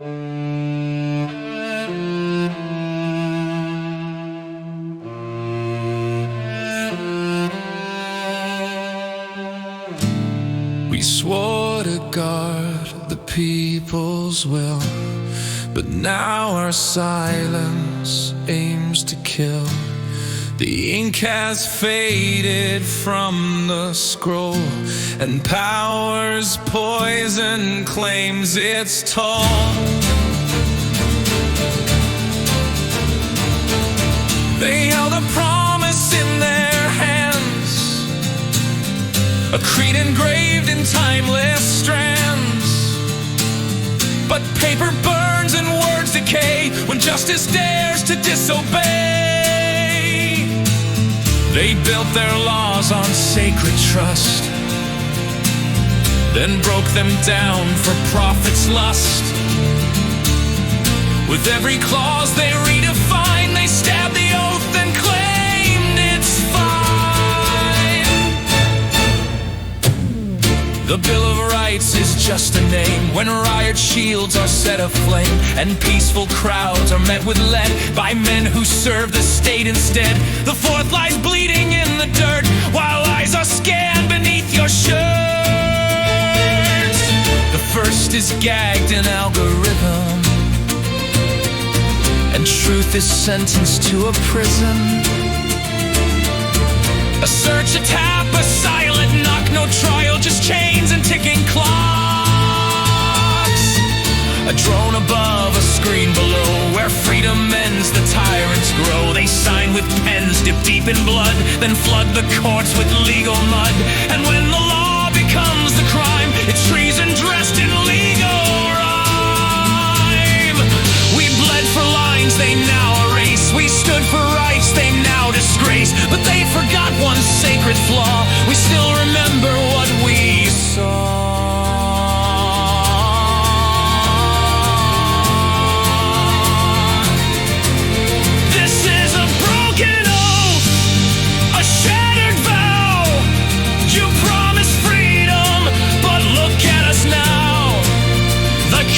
We swore to guard the people's will, but now our silence aims to kill. The ink has faded from the scroll, and power's poison claims its toll. They held a promise in their hands, a creed engraved in timeless strands. But paper burns and words decay when justice dares to disobey. They built their laws on sacred trust, then broke them down for profit's lust. With every clause they redefined, they stabbed the oath and claimed it's fine. The Bill of Rights is just a name when riot shields are set aflame and peaceful crowds are met with lead by men who serve the state instead. The fourth lies bleeding in the dirt while eyes are scanned beneath your shirt. The first is gagged in algorithm, and truth is sentenced to a prison. A search, a tap, a silent knock, no trial, just chains and ticking clocks. A drone above, a screen below, where freedom ends, the tyrants grow. They sign with pens dipped deep in blood, then flood the courts with legal mud. And when the law becomes the crime, it's treason dressed in legal rhyme. We bled for lines they now erase, we stood for rights they now disgrace. But they forgot one sacred flaw, we still remember what we saw.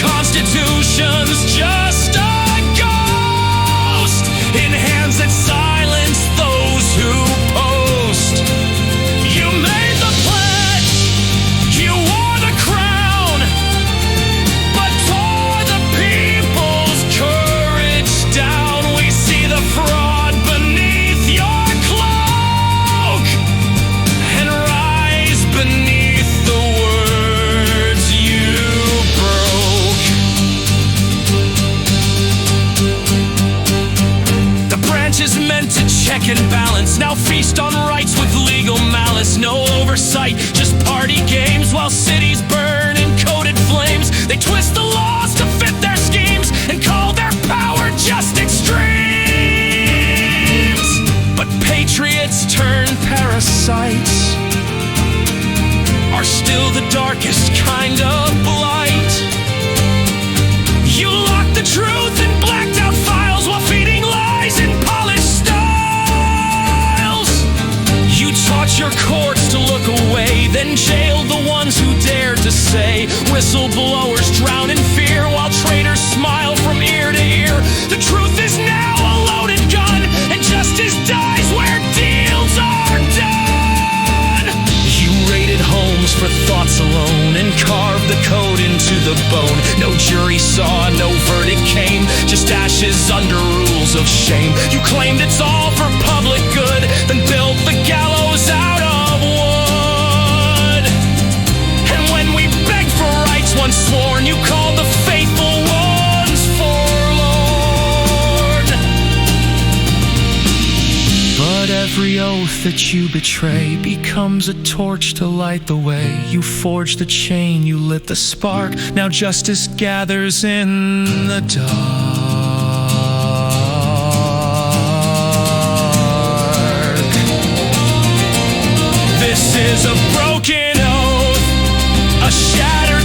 Constitution's just a ghost in hands that silence those who post. You made the pledge, you wore the crown, but tore the people's courage down. We see the fraud beneath your cloak and rise beneath the words you broke. Is meant to check and balance, now feast on rights with legal malice. No oversight, just party games while cities burn in coated flames. They twist the laws to fit their schemes and call their power just extremes. But patriots turn parasites are still the darkest kind of blight. You locked the truth in blacked out files while feeding lies in polished styles. You taught your courts to look away, then jailed the ones who dared to say. Whistleblowers drown in fear while traitors smile from ear to ear. The truth is now a loaded gun, and justice dies where deals are done. You raided homes for thoughts alone and carved the code into the bone. No jury saw, no verdict came, just ashes under rules of shame. You claimed it's all for public good, then built the gallows out of wood. And when we begged for rights once sworn, you called the faithful ones forlorn. But every oath that you betray becomes a torch to light the way. You forged the chain, you lit the spark, now justice gathers in the dark. This is a broken oath, a shattered